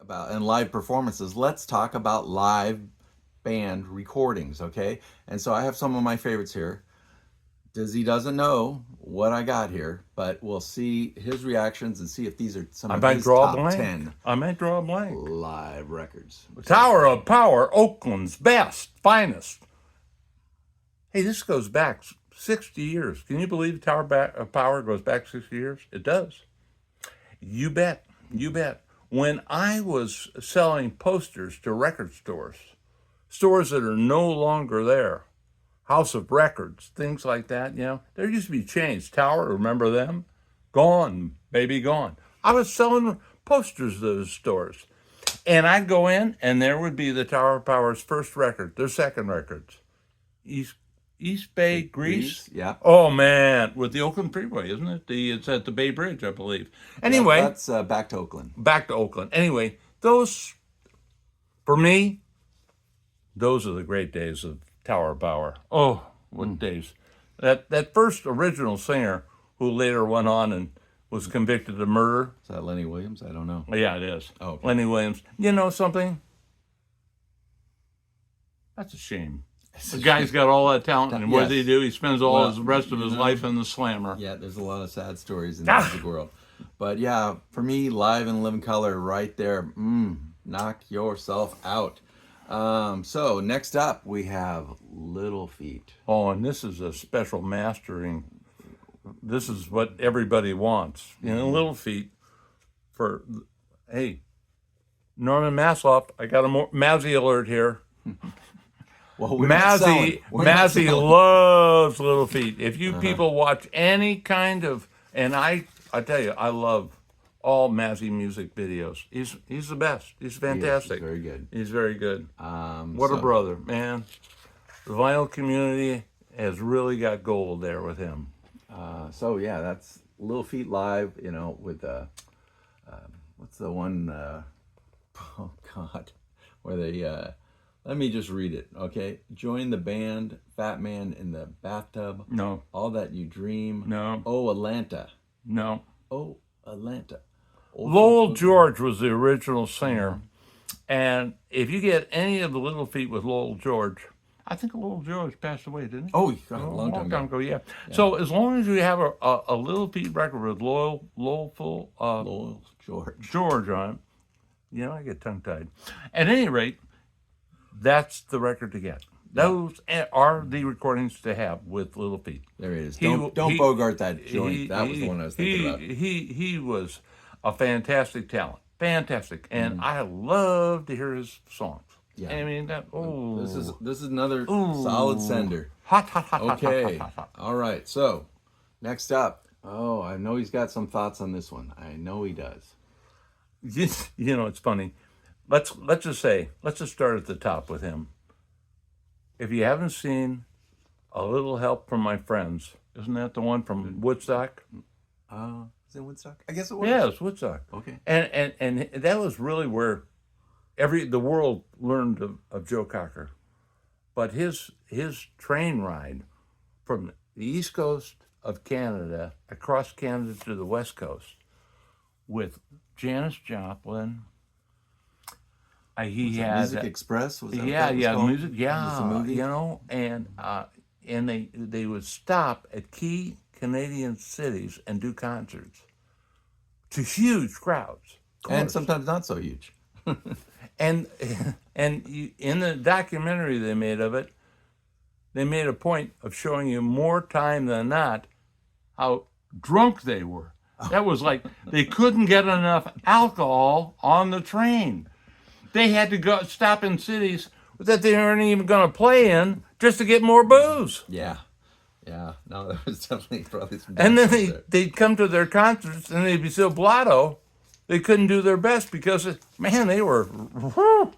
about and live performances, let's talk about live band recordings, okay? And so I have some of my favorites here. Dizzy doesn't know what I got here, but we'll see his reactions and see if these are some I of might his draw a top blank. 10 I might draw a blank. live records. Tower of Power, Oakland's best, finest. Hey, this goes back 60 years. Can you believe Tower of Power goes back 60 years? It does. You bet. You bet. When I was selling posters to record stores, stores that are no longer there, House of Records, things like that, there used to be chains. Tower, remember them? Gone, baby, gone. I was selling posters to those stores. And I'd go in, and there would be the Tower of Power's first record, their second records. East Bay Grease. Yeah. Oh man, with the Oakland Freeway, isn't it? It's at the Bay Bridge, I believe. Anyway, that's back to Oakland. Back to Oakland. Anyway, those for me, those are the great days of Tower of Power. Oh, what days! That first original singer who later went on and was convicted of murder. Is that Lenny Williams? I don't know. Yeah, it is. Oh, okay. Lenny Williams. You know something? That's a shame. The guy's got all that talent, and what does he do? He spends the rest of his life in the slammer. Yeah, there's a lot of sad stories in the music world. But yeah, for me, live in living color right there. Knock yourself out. So next up, we have Little Feat. Oh, and this is a special mastering. This is what everybody wants. Little Feat for, hey, Norman Masloff, I got a Mazzy alert here. Well, Mazzy loves Little Feat. If you people watch any kind of, and I tell you, I love all Mazzy music videos. He's the best. He's fantastic. He's very good. He's very good. What a brother, man. The vinyl community has really got gold there with him. So yeah, that's Little Feat live. With what's the one? Oh God, where they. Let me just read it, okay? Join the band, Fat Man in the Bathtub. No. All That You Dream. No. Oh, Atlanta. No. Oh, Atlanta. Lowell George was the original singer. And if you get any of the Little Feat with Lowell George, I think Lowell George passed away, didn't he? Oh, a long time ago. Yeah. So as long as you have a Little Feat record with Lowell George on it, I get tongue-tied. At any rate, that's the record to get. Those are the recordings to have with Little Feat. There it is. Don't bogart that joint. That was the one I was thinking about. He was a fantastic talent. Fantastic. And I love to hear his songs. Yeah. I mean, this is another solid sender. Hot. Okay. All right. So, next up. Oh, I know he's got some thoughts on this one. I know he does. It's funny. Let's just start at the top with him. If you haven't seen A Little Help from My Friends, isn't that the one from Woodstock? Is it Woodstock? I guess it was. Yeah, it's Woodstock. Okay. And that was really where the world learned of Joe Cocker. But his train ride from the east coast of Canada across Canada to the west coast with Janis Joplin. He had Music Express. Was that music. Yeah, movie? And they would stop at key Canadian cities and do concerts to huge crowds, and sometimes not so huge. and in the documentary they made of it, they made a point of showing you more time than not how drunk they were. That was like they couldn't get enough alcohol on the train. They had to go stop in cities that they weren't even going to play in just to get more booze. Yeah. No, there was definitely probably some. And then they'd come to their concerts and they'd be so blotto, they couldn't do their best because, they were. Whoo.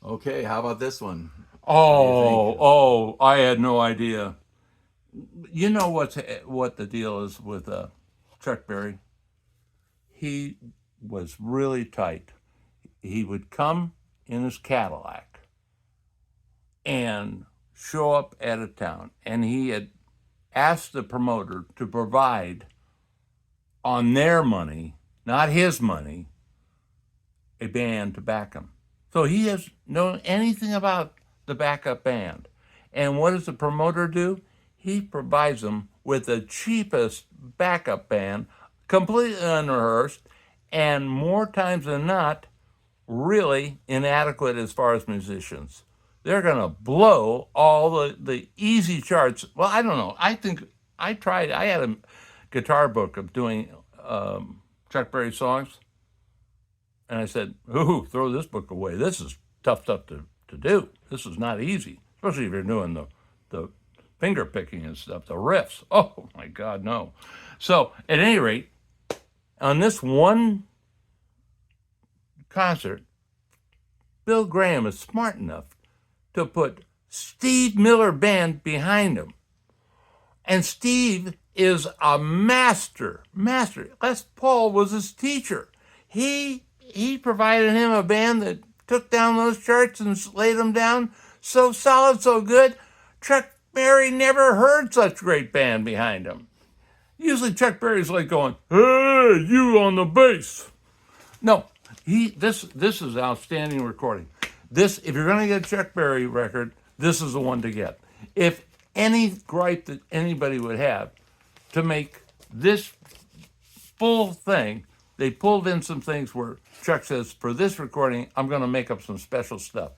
Okay, how about this one? Oh, I had no idea. You know what the deal is with Chuck Berry? He was really tight. He would come in his Cadillac and show up at a town, and he had asked the promoter to provide on their money, not his money, a band to back him. So he has known anything about the backup band. And what does the promoter do? He provides them with the cheapest backup band, completely unrehearsed, and more times than not, really inadequate as far as musicians. They're going to blow all the easy charts. Well, I don't know. I think I tried, I had a guitar book of doing Chuck Berry songs. And I said, ooh, throw this book away. This is tough stuff to do. This is not easy, especially if you're doing the finger picking and stuff, the riffs. Oh, my God, no. So, at any rate, on this one concert, Bill Graham is smart enough to put Steve Miller Band behind him. And Steve is a master. Les Paul was his teacher. He provided him a band that took down those charts and laid them down so solid, so good. Chuck Berry never heard such great band behind him. Usually Chuck Berry's like going, hey, you on the bass. No, this is outstanding recording. This, if you're going to get a Chuck Berry record, this is the one to get. If any gripe that anybody would have to make this full thing, they pulled in some things where Chuck says, for this recording, I'm going to make up some special stuff.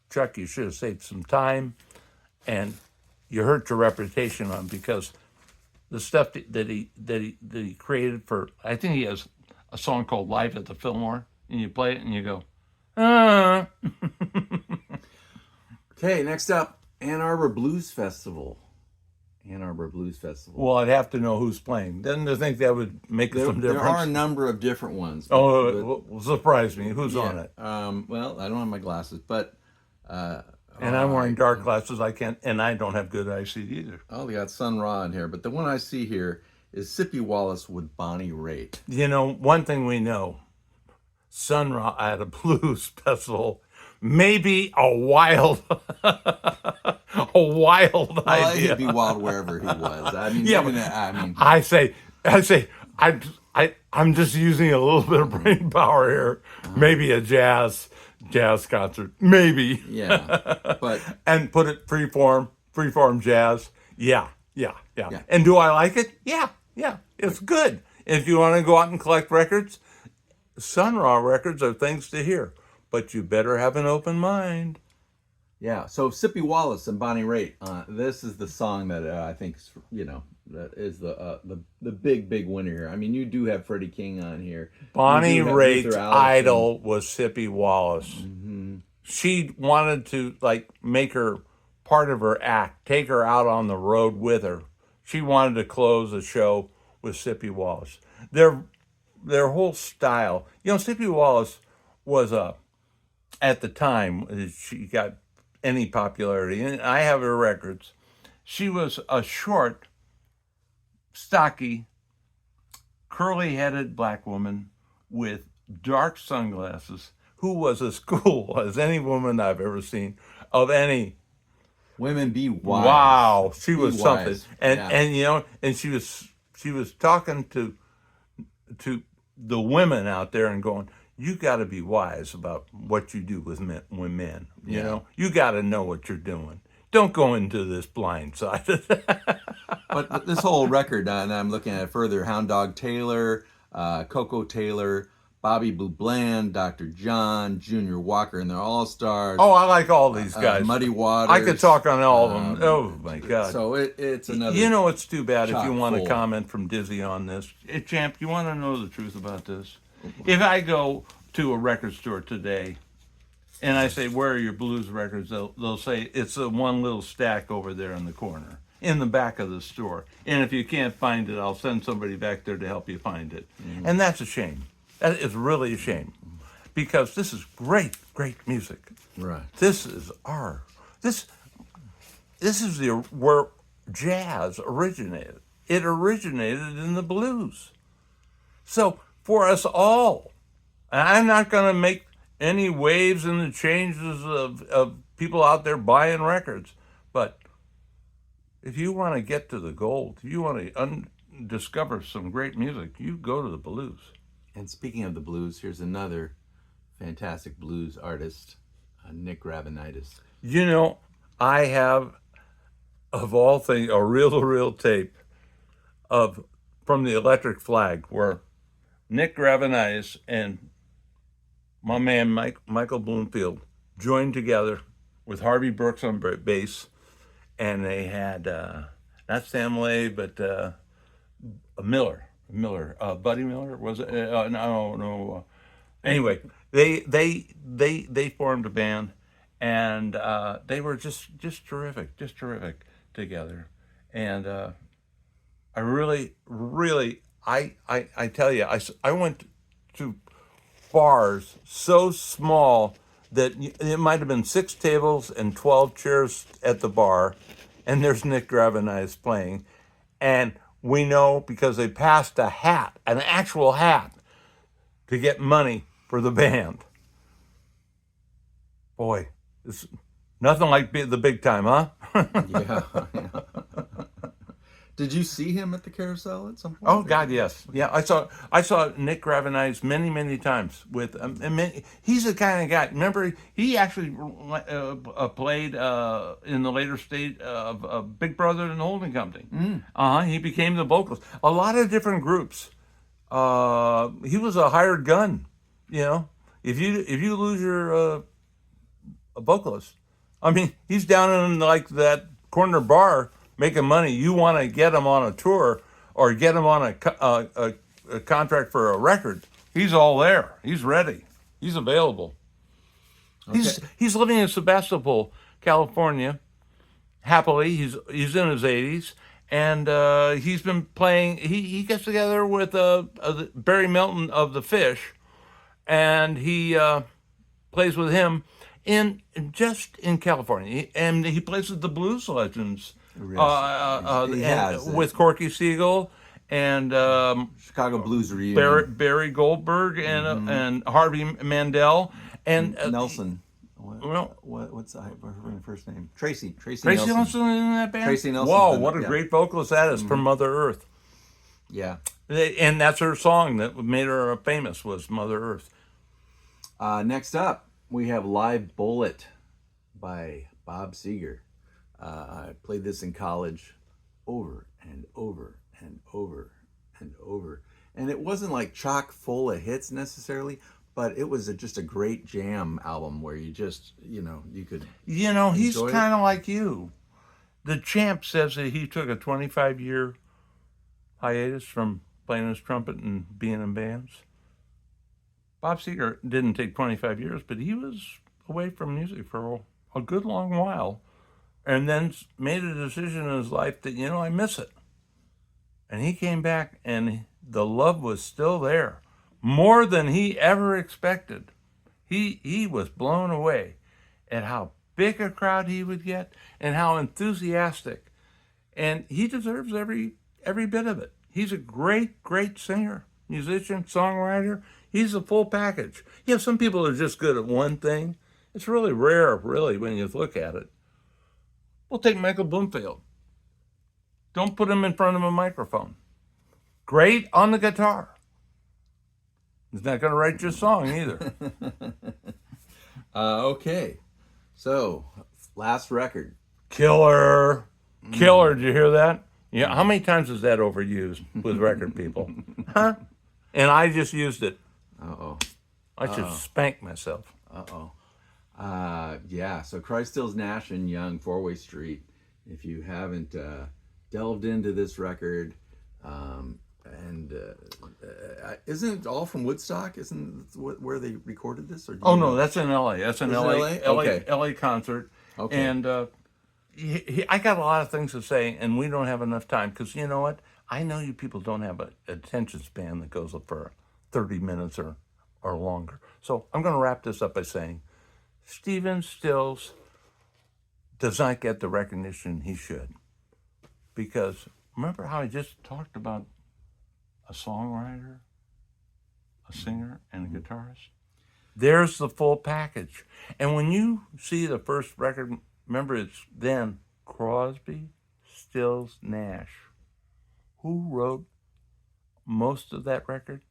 Chuck, you should have saved some time, and you hurt your reputation on, because the stuff that he created for, I think he has a song called Live at the Fillmore, and you play it and you go, ah. Okay, next up, Ann Arbor Blues Festival. Ann Arbor Blues Festival. Well, I'd have to know who's playing. Doesn't you think that would make some difference? There are a number of different ones. Well, surprise me. Who's on it? Well, I don't have my glasses, but... and I'm wearing dark glasses. I can't, and I don't have good eyesight either. Oh, they got Sun Ra in here, but the one I see here is Sippy Wallace with Bonnie Raitt. You know, one thing we know, Sun Ra at a blues festival, maybe a wild Well, idea. he'd be wild wherever he was. I mean, Yeah, I say, I'm just using a little bit of brain power here. Maybe a jazz concert, maybe. Yeah, but and put it freeform jazz. Yeah. And do I like it? Yeah, it's good. If you want to go out and collect records, Sun Ra records are things to hear, but you better have an open mind. yeah. So Sippy Wallace and Bonnie Raitt. This is the song that I think that is the big winner here. I mean, you do have Freddie King on here. Bonnie Raitt's Luther Allison. idol was Sippy Wallace. Mm-hmm. She wanted to make her part of her act, take her out on the road with her. She wanted to close the show with Sippy Wallace. Their whole style, Sippy Wallace was at the time she got any popularity, and I have her records. She was a short, stocky, curly-headed black woman with dark sunglasses who was as cool as any woman I've ever seen of any. Women be wise. Wow, she was Be something. wise. And she was talking to the women out there and going, you got to be wise about what you do with men. You know, you got to know what you're doing. Don't go into this blindsided. But this whole record, and I'm looking at it further, Hound Dog Taylor, Coco Taylor, Bobby Blue Bland, Dr. John, Junior Walker, and they're all stars. Oh, I like all these guys. Muddy Waters. I could talk on all of them. Oh, my God. So it's another... You know, it's too bad if you want chock to full. comment from Dizzy on this. Hey, Champ, you want to know the truth about this? If I go to a record store today and I say, where are your blues records? They'll say, it's the one little stack over there in the corner, in the back of the store. And if you can't find it, I'll send somebody back there to help you find it. Mm-hmm. And that's a shame. That is really a shame. Because this is great music. Right. This is where jazz originated. It originated in the blues. So for us all, and I'm not going to make any waves in the changes of people out there buying records, but if you want to get to the gold, if you want to discover some great music, you go to the blues. And speaking of the blues, here's another fantastic blues artist, Nick Gravenitis. You know, I have, of all things, a reel-to-reel tape of from the Electric Flag where Nick Gravenitis and my man Michael Bloomfield joined together with Harvey Brooks on bass, and they had not Sam Lay, but Buddy Miller was it? No. Anyway, they formed a band, and they were just terrific together, and I really I tell you I went to bars so small that it might have been 6 tables and 12 chairs at the bar, and there's Nick Gravenitis playing, and we know because they passed a hat, an actual hat, to get money for the band. Boy, it's nothing like the big time, huh? Yeah. Did you see him at the Carousel at some point? Oh God, yes, yeah. I saw Nick Gravenitis many times with. He's the kind of guy. Remember, he actually played in the later state of Big Brother and the Holding Company. He became the vocalist. A lot of different groups. He was a hired gun. You know, if you lose your a vocalist, I mean, he's down in like that corner bar making money. You want to get him on a tour or get him on a contract for a record. He's all there. He's ready. He's available. Okay. He's living in Sebastopol, California, happily. He's in his 80s, and he's been playing. He gets together with Barry Melton of the Fish, and he plays with him in California, and he plays with the Blues Legends. With Corky Siegel and Chicago Blues Reunion, Barry Goldberg and Harvey Mandel and Nelson. What's her first name? Tracy Nelson in that band. Tracy Nelson. Whoa, what a great vocalist that is from Mother Earth. Yeah, and that's her song that made her famous was Mother Earth. Next up, we have Live Bullet by Bob Seger. I played this in college over and over and over and over. And it wasn't like chock full of hits necessarily, but it was just a great jam album where you just, you could. He's kind of like you. The Champ says that he took a 25-year hiatus from playing his trumpet and being in bands. Bob Seger didn't take 25 years, but he was away from music for a good long while. And then made a decision in his life that, I miss it. And he came back and the love was still there. More than he ever expected. He was blown away at how big a crowd he would get and how enthusiastic. And he deserves every bit of it. He's a great singer, musician, songwriter. He's a full package. Some people are just good at one thing. It's really rare, really, when you look at it. We'll take Michael Bloomfield. Don't put him in front of a microphone. Great on the guitar. He's not going to write your song either. Okay. So, last record. Killer. Did you hear that? Yeah. How many times is that overused with record people? Huh? And I just used it. Uh-oh. I should spank myself. Uh-oh. Yeah, so Christ Stills Nash and Young, Four-Way Street. If you haven't delved into this record, isn't it all from Woodstock? Isn't where they recorded this? Or no, that's in L.A. That's an L.A. Okay. L.A. concert. Okay. And I got a lot of things to say, and we don't have enough time because you know what? I know you people don't have an attention span that goes up for 30 minutes or longer. So I'm going to wrap this up by saying Stephen Stills does not get the recognition he should. Because remember how I just talked about a songwriter, a singer, and a guitarist? There's the full package. And when you see the first record, remember it's then Crosby, Stills, Nash. Who wrote most of that record?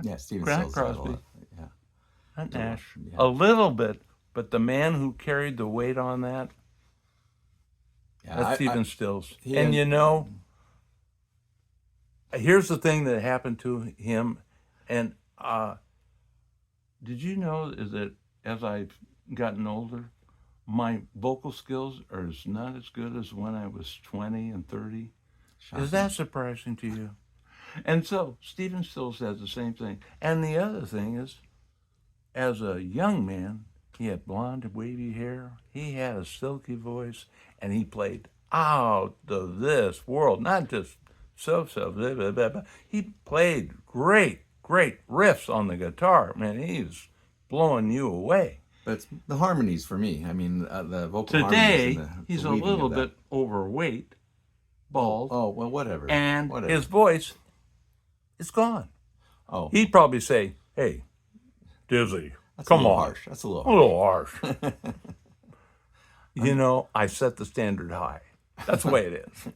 Yeah, Steven Grant Stills. had a Crosby. lot. Yeah. Not Nash. Yeah. A little bit, but the man who carried the weight on that, Yeah. that's Stephen Stills. he And and- you know, here's the thing that happened to him. And did you know is that as I've gotten older, my vocal skills are not as good as when I was 20 and 30? Is that surprising to you? And so Stephen Stills has the same thing. And the other thing is, as a young man, he had blonde, wavy hair. He had a silky voice, and he played out of this world. Not just so. Blah, blah, blah, blah. He played great riffs on the guitar. Man, he's blowing you away. But it's the harmonies for me. I mean, the vocal Today, harmonies. And the he's a weaving little of that. bit overweight, bald, Oh well, whatever. and whatever. his voice is gone. Oh, He'd probably say, "Hey, Dizzy, that's a come little on, harsh. That's a little a harsh. little harsh." You know, I set the standard high. That's the way it is.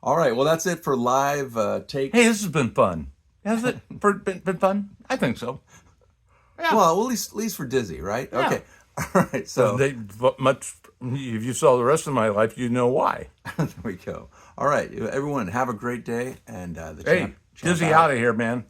All right. Well, that's it for live take. Hey, this has been fun. Has it been fun? I think so. Well, at least for Dizzy, right? Yeah. Okay. All right. So If you saw the rest of my life, you know why. there we go. All right, everyone, have a great day, and the Hey, champ Dizzy out. out of here, man.